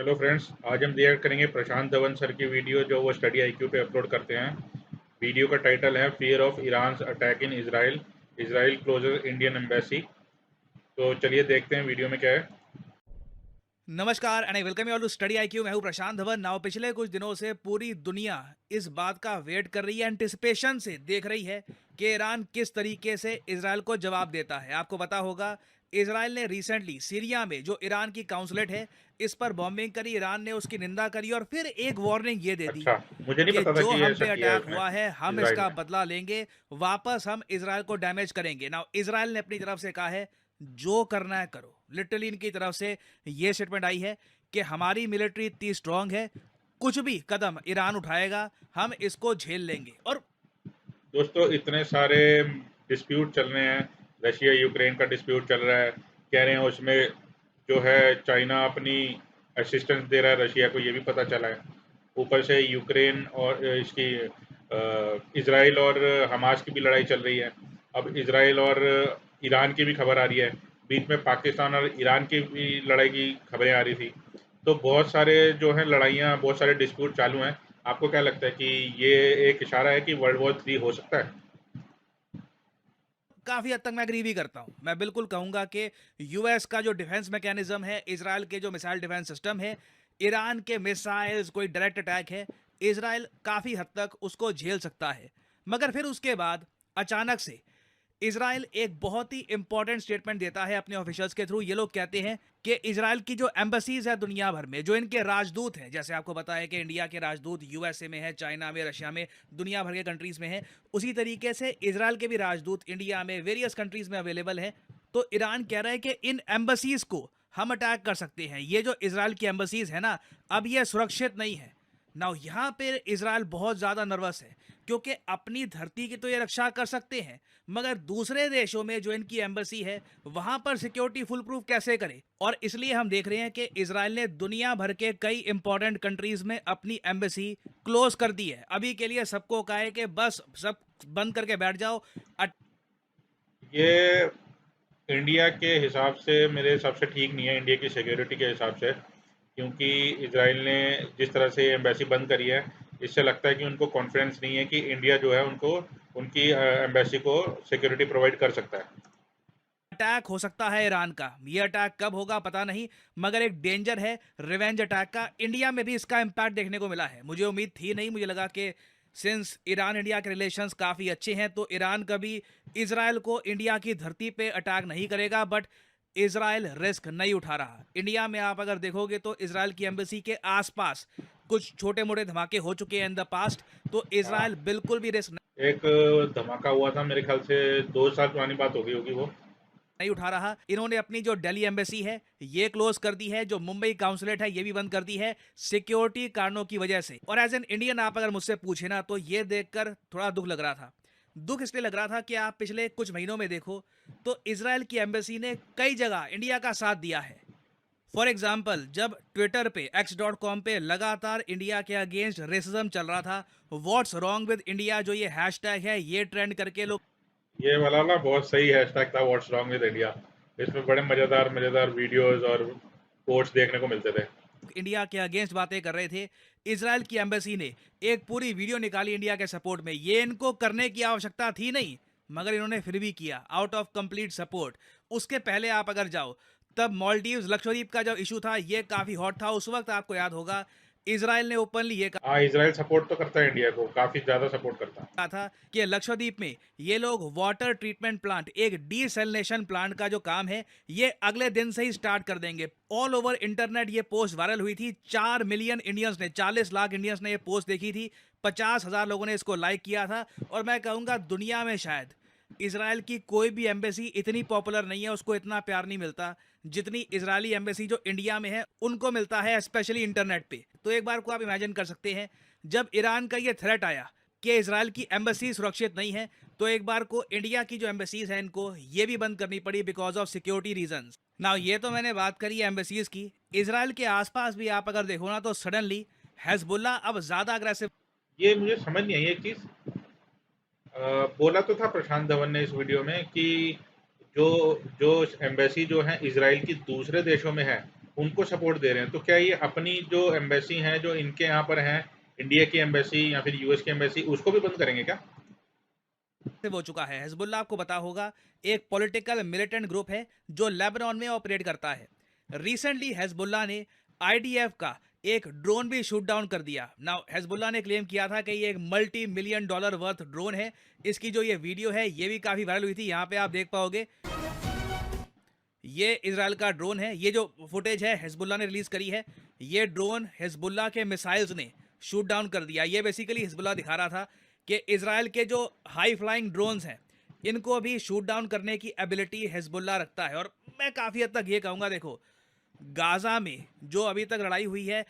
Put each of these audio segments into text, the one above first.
Hello friends, आज हम react करेंगे प्रशांत धवन सर की वीडियो जो वो स्टडी आईक्यू पे अपलोड करते हैं। वीडियो का टाइटल है fear of Iran's attack in Israel, Israel closes Indian embassy. तो चलिए देखते हैं वीडियो में क्या है। नमस्कार and I welcome you all to study IQ. मैं हूं प्रशांत धवन। नाउ पिछले कुछ दिनों से पूरी दुनिया इस बात का वेट कर रही है, एंटिसिपेशन से देख रही है कि ईरान किस तरीके से इजराइल को जवाब देता है। आपको पता होगा इजराइल ने रिसेंटली सीरिया में जो ईरान की काउंसलेट है इस पर बॉम्बिंग करी। ईरान ने उसकी निंदा करी और फिर एक वार्निंग ये दे दी अच्छा, मुझे नहीं कि पता था जो कि ये हम ऐसा पे किया है अटैक उसने हुआ है हम इजराइल इसका ने। बदला लेंगे, वापस हम इजराइल को डैमेज करेंगे। नाउ इजराइल ने अपनी तरफ से कहा है जो करना है करो। लिटरली इनकी तरफ से ये स्टेटमेंट आई है कि हमारी मिलिट्री इतनी स्ट्रांग है, कुछ भी कदम ईरान उठाएगा हम इसको झेल लेंगे। और दोस्तों, इतने सारे डिस्प्यूट चल रहे हैं। रशिया यूक्रेन का डिस्प्यूट चल रहा है। कह रहे हैं उसमें जो है चाइना अपनी असिस्टेंस दे रहा है रशिया को, ये भी पता चला है। ऊपर से यूक्रेन और इसकी इसराइल और हमास की भी लड़ाई चल रही है। अब इसराइल और ईरान की भी खबर आ रही है। बीच में पाकिस्तान और ईरान की भी लड़ाई की खबरें आ रही थी। तो बहुत सारे जो है लड़ाइयाँ, बहुत सारे डिस्प्यूट चालू हैं। आपको क्या लगता है कि ये एक इशारा है कि वर्ल्ड वॉर 3 हो सकता है? काफी हद तक मैं एग्री भी करता हूं। मैं बिल्कुल कहूंगा कि यूएस का जो डिफेंस मैकेनिज्म है, इसराइल के जो मिसाइल डिफेंस सिस्टम है, ईरान के मिसाइल्स, कोई डायरेक्ट अटैक है, इसराइल काफी हद तक उसको झेल सकता है। मगर फिर उसके बाद अचानक से इसराइल एक बहुत ही इंपॉर्टेंट स्टेटमेंट देता है अपने ऑफिशियल्स के थ्रू। ये लोग कहते हैं कि इसराइल की जो एम्बेसीज है दुनिया भर में, जो इनके राजदूत हैं, जैसे आपको पता है कि इंडिया के राजदूत यूएसए में है, चाइना में, रशिया में, दुनिया भर के कंट्रीज में है, उसी तरीके से इसराइल के भी राजदूत इंडिया में वेरियस कंट्रीज में अवेलेबल है। तो ईरान कह रहा है कि इन एम्बेसीज को हम अटैक कर सकते हैं। ये जो इसराइल की एम्बेसीज है ना, अब ये सुरक्षित नहीं है। नाउ यहां पर इसराइल बहुत ज्यादा नर्वस है क्योंकि अपनी धरती की तो ये रक्षा कर सकते हैं, मगर दूसरे देशों में जो इनकी एम्बेसी है वहां पर सिक्योरिटी फुल प्रूफ कैसे करे। और इसलिए हम देख रहे हैं कि इसराइल ने दुनिया भर के कई इंपॉर्टेंट कंट्रीज में अपनी एम्बेसी क्लोज कर दी है। अभी के लिए सबको कहा है कि बस सब बंद करके बैठ जाओ। ये इंडिया के हिसाब से, मेरे हिसाब से ठीक नहीं है, इंडिया की सिक्योरिटी के हिसाब से। क्योंकि इसराइल ने जिस तरह से एम्बेसी बंद करी है, इससे लगता है कि उनको कॉन्फिडेंस नहीं है कि इंडिया जो है उनको उनकी एम्बेसी को सिक्योरिटी प्रोवाइड कर सकता है। अटैक हो सकता है ईरान का। ये अटैक कब होगा पता नहीं, मगर एक डेंजर है रिवेंज अटैक का। इंडिया में भी इसका इम्पैक्ट देखने को मिला है। मुझे उम्मीद थी नहीं, मुझे लगा कि सिंस ईरान इंडिया के रिलेशंस काफ़ी अच्छे हैं तो ईरान कभी इसराइल को इंडिया की धरती पे अटैक नहीं करेगा, बट इसराइल रिस्क नहीं उठा रहा। इंडिया में आप अगर देखोगे तो इसराइल की एम्बेसी के आसपास कुछ छोटे मोटे धमाके हो चुके हैं इन द पास्ट, तो इसराइल हाँ, बिल्कुल भी रिस्क एक धमाका हुआ था, मेरे ख्याल से 2 साल पुरानी बात हो गई होगी वो। नहीं उठा रहा। इन्होंने अपनी जो दिल्ली एम्बेसी है ये क्लोज कर दी है, जो मुंबई काउंसलेट है ये भी बंद कर दी है सिक्योरिटी कारणों की वजह से। और एज एन इंडियन आप अगर मुझसे पूछे ना, तो ये देखकर थोड़ा दुख लग रहा था। दुख इसलिए लग रहा था कि आप पिछले कुछ महीनों में देखो तो इसराइल की एम्बेसी ने कई जगह इंडिया का साथ दिया है। फॉर एग्जाम्पल, जब ट्विटर पे x.com पे लगातार इंडिया के अगेंस्ट रेसिज्म चल रहा था, व्हाट्स रॉन्ग विद इंडिया जो ये हैशटैग है ये ट्रेंड करके लोग ये वाला ना बहुत सही हैशटैग था, व्हाट्स रॉन्ग विद इंडिया। इसमें बड़े मज़ेदार मज़ेदार वीडियोस और कोट्स देखने को मिलते थे। इंडिया के अगेंस्ट बातें कर रहे थे। इसराइल की एम्बेसी ने एक पूरी वीडियो निकाली इंडिया के सपोर्ट में। ये इनको करने की आवश्यकता थी नहीं, मगर इन्होंने फिर भी किया आउट ऑफ कंप्लीट सपोर्ट। उसके पहले आप अगर जाओ, तब मालदीव्स लक्षद्वीप का जो इशू था ये काफी हॉट था। उस वक्त आपको याद होगा इसराइल ने ओपनली ये हाँ, इज़राइल सपोर्ट तो करता है इंडिया को, काफ़ी ज़्यादा सपोर्ट करता है। कहा था कि लक्षद्वीप में ये लोग वाटर ट्रीटमेंट प्लांट, एक डीसैलिनेशन प्लांट का जो काम है ये अगले दिन से ही स्टार्ट कर देंगे। ऑल ओवर इंटरनेट ये पोस्ट वायरल हुई थी। 4 मिलियन इंडियंस ने, 40 लाख इंडियंस ने ये पोस्ट देखी थी। 50,000 लोगों ने इसको लाइक किया था। और मैं कहूंगा दुनिया में शायद इसराइल की कोई भी एम्बेसी इतनी पॉपुलर नहीं है, उसको इतना प्यार नहीं मिलता जितनी इजरायली एम्बेसी जो इंडिया में है उनको मिलता है, स्पेशली इंटरनेट पे। तो एक बार को आप इमेजिन कर सकते हैं, जब ईरान का ये थ्रेट आया कि इसराइल की एम्बेसी सुरक्षित नहीं है, तो एक बार को इंडिया की जो एम्बेसीज हैं इनको ये भी बंद करनी पड़ी because of security reasons. Now ये तो मैंने बात करी है एम्बेसीज की। इसराइल के आसपास भी आप अगर देखो ना, तो सडनली हेजबुल्ला अब ज्यादा अग्रेसिव। ये मुझे समझ नहीं आई एक चीज़। बोला तो था प्रशांत धवन ने इस वीडियो में कि जो जो एम्बेसी जो है इसराइल की दूसरे देशों में है, उनको सपोर्ट दे रहे हैं। तो क्या ये अपनी जो एम्बेसी है, जो इनके यहाँ पर है, इंडिया की एम्बेसी या फिर यूएस की एम्बेसी, उसको भी बंद करेंगे क्या? हो चुका है। हिजबुल्लाह आपको पता होगा एक पॉलिटिकल मिलिटेंट ग्रुप है जो लेबनान में ऑपरेट करता है। रिसेंटली हिजबुल्लाह ने आईडीएफ का एक ड्रोन भी शूट डाउन कर दिया। नाउ हिजबुल्लाह ने क्लेम किया था कि ये एक multi million dollar worth drone है। इसकी जो ये वीडियो है ये भी काफी वायरल हुई थी। यहाँ पे आप देख पाओगे ये इजराइल का ड्रोन है। ये जो फुटेज है हिजबुल्लाह ने रिलीज करी है। ये ड्रोन हिजबुल्लाह के मिसाइल्स ने शूट डाउन कर दिया। ये बेसिकली हिजबुल्लाह दिखा रहा था कि इजराइल के जो हाई फ्लाइंग ड्रोन्स हैं इनको भी शूट डाउन करने की एबिलिटी हिजबुल्लाह रखता है। और मैं काफ़ी हद तक ये कहूँगा, देखो गाजा में जो अभी तक लड़ाई हुई है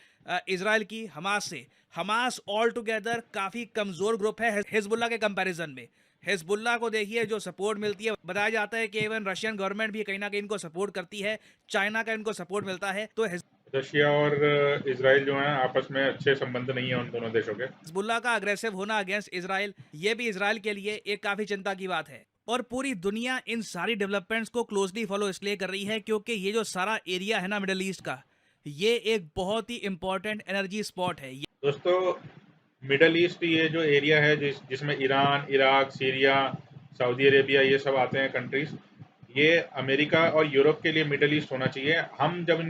इजराइल की हमास से, हमास ऑल टुगेदर काफ़ी कमज़ोर ग्रुप है हिजबुल्लाह के कंपैरिजन में। हिजबुल्लाह को देखिए जो सपोर्ट मिलती है, बताया जाता है कि इवन रशियन गवर्नमेंट भी कहीं ना कहीं इनको सपोर्ट करती है, चाइना का इनको सपोर्ट मिलता है। तो रशिया और इजराइल जो है आपस में अच्छे संबंध नहीं है उन दोनों देशों के। हिजबुल्लाह का अग्रेसिव होना अगेंस्ट इजराइल, ये भी इजराइल के लिए एक काफ़ी चिंता की बात है। और पूरी दुनिया इन सारी डेवलपमेंट्स को क्लोजली फॉलो इसलिए कर रही है क्योंकि ये जो सारा एरिया है ना मिडल ईस्ट का, ये एक बहुत ही इंपॉर्टेंट एनर्जी स्पॉट है। दोस्तों, मिडल ईस्ट ये जो एरिया है जिसमें Iran, Iraq, Syria, Saudi Arabia, ये सब आते हैं कंट्रीज, ये अमेरिका और यूरोप के लिए मिडल ईस्ट होना चाहिए। हम जब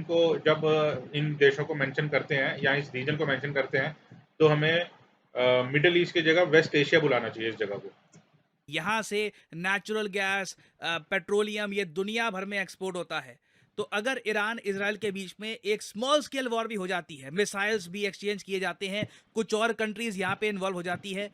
इन देशों को मेंशन करते हैं या इस रीजन को मेंशन करते हैं, तो हमें मिडल ईस्ट की जगह वेस्ट एशिया बुलाना चाहिए इस जगह को। यहाँ से नेचुरल गैस, पेट्रोलियम, ये दुनिया भर में एक्सपोर्ट होता है। तो अगर ईरान इजराइल के बीच में एक स्मॉल स्केल वॉर भी हो जाती है, मिसाइल्स भी एक्सचेंज किए जाते हैं, कुछ और कंट्रीज यहाँ पे इन्वॉल्व हो जाती है,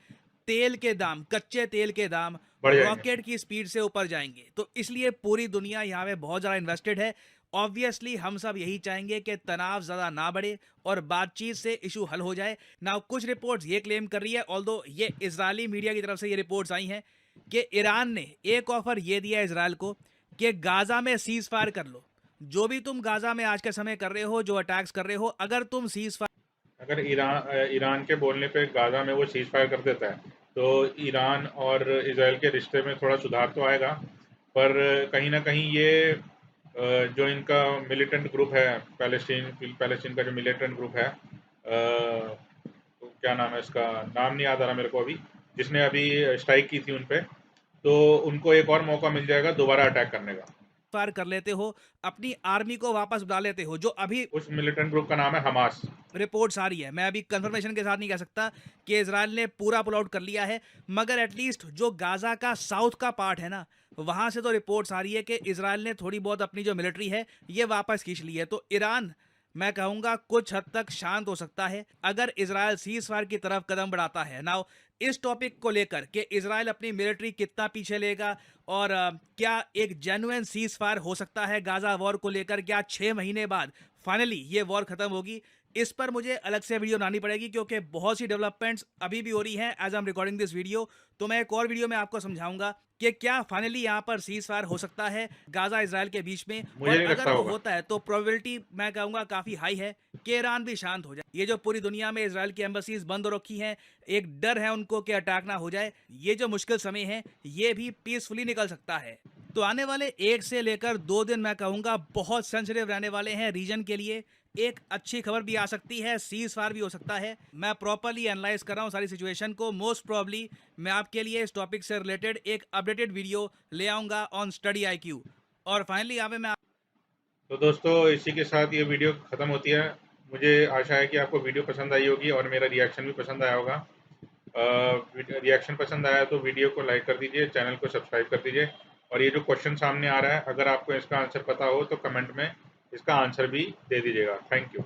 तेल के दाम, कच्चे तेल के दाम बढ़ जाएंगे। रॉकेट की स्पीड से ऊपर जाएंगे। तो इसलिए पूरी दुनिया यहाँ पे बहुत ज़्यादा इन्वेस्टेड है। ऑब्वियसली हम सब यही चाहेंगे कि तनाव ज़्यादा ना बढ़े और बातचीत से इशू हल हो जाए। नाउ कुछ रिपोर्ट्स ये क्लेम कर रही है, ऑल्दो ये इजरायली मीडिया की तरफ से ये रिपोर्ट्स आई हैं कि ईरान ने एक ऑफर ये दिया इजराइल को कि गाजा में सीज फायर कर लो। जो भी तुम गाजा में आज के समय कर रहे हो, जो अटैक्स कर रहे हो, अगर तुम सीज अगर ईरान के बोलने पे गाजा में वो सीज फायर कर देता है, तो ईरान और इसराइल के रिश्ते में थोड़ा सुधार तो आएगा। पर कहीं ना कहीं ये जो इनका मिलिटेंट ग्रुप है, पैलेस्टीन का जो मिलिटेंट ग्रुप है, तो क्या नाम है इसका, नाम नहीं याद आ रहा मेरे को अभी, जिसने अभी स्ट्राइक की थी उन पे, तो उनको एक और मौका मिल जाएगा दोबारा अटैक करने का। फायर कर लेते हो, अपनी आर्मी को वापस बुला लेते हो, जो अभी उस मिलिटेंट ग्रुप का नाम है हमास। रिपोर्ट्स आ रही है। मैं अभी कंफर्मेशन के साथ नहीं कह सकता कि इजराइल ने पूरा पुल आउट कर लिया है, मगर एटलीस्ट जो गाजा का साउथ का पार्ट है ना, वहां से तो रिपोर्ट्स आ रही है कि इजराइल ने थोड़ी बहुत अपनी जो मिलिट्री है ये वापस खींच ली है। तो ईरान, मैं कहूंगा, कुछ हद तक शांत हो सकता है अगर इजराइल सीज फायर की तरफ कदम बढ़ाता है। नाउ इस टॉपिक को लेकर कि इजराइल अपनी मिलिट्री कितना पीछे लेगा और क्या एक जेन्युइन सीज फायर हो सकता है गाजा वॉर को लेकर, क्या 6 महीने बाद फाइनली ये वॉर खत्म होगी, इस पर मुझे अलग से वीडियो बनानी पड़ेगी क्योंकि बहुत सी डेवलपमेंट्स अभी भी हो रही हैं as I am recording this video. तो मैं एक और वीडियो में आपको समझाऊंगा कि क्या फाइनली यहाँ पर सीज फायर हो सकता है गाजा इजराइल के बीच में, मुझे और नहीं अगर लगता वो होगा। होता है तो प्रोबेबिलिटी मैं कहूँगा काफ़ी हाई है कि ईरान भी शांत हो जाए। ये जो पूरी दुनिया में इजराइल की एम्बसीज बंद हो रखी हैं, एक डर है उनको कि अटैक ना हो जाए, ये जो मुश्किल समय है ये भी पीसफुली निकल सकता है। तो आने वाले 1 से लेकर 2 दिन मैं कहूँगा बहुत सेंसिटिव रहने वाले हैं रीजन के लिए। एक अच्छी खबर भी आ सकती है, सीज फायर भी हो सकता है। मैं प्रॉपरली एनालाइज कर रहा हूँ सारी सिचुएशन को। मोस्ट प्रॉब्ली मैं आपके लिए इस टॉपिक से रिलेटेड एक अपडेटेड वीडियो ले आऊँगा ऑन स्टडी IQ। और फाइनली यहाँ पे मैं तो दोस्तों, इसी के साथ ये वीडियो ख़त्म होती है। मुझे आशा है कि आपको वीडियो पसंद आई होगी और मेरा रिएक्शन भी पसंद आया होगा। रिएक्शन पसंद आया तो वीडियो को लाइक कर दीजिए, चैनल को सब्सक्राइब कर दीजिए, और ये जो क्वेश्चन सामने आ रहा है, अगर आपको इसका आंसर पता हो तो कमेंट में इसका आंसर भी दे दीजिएगा। Thank you.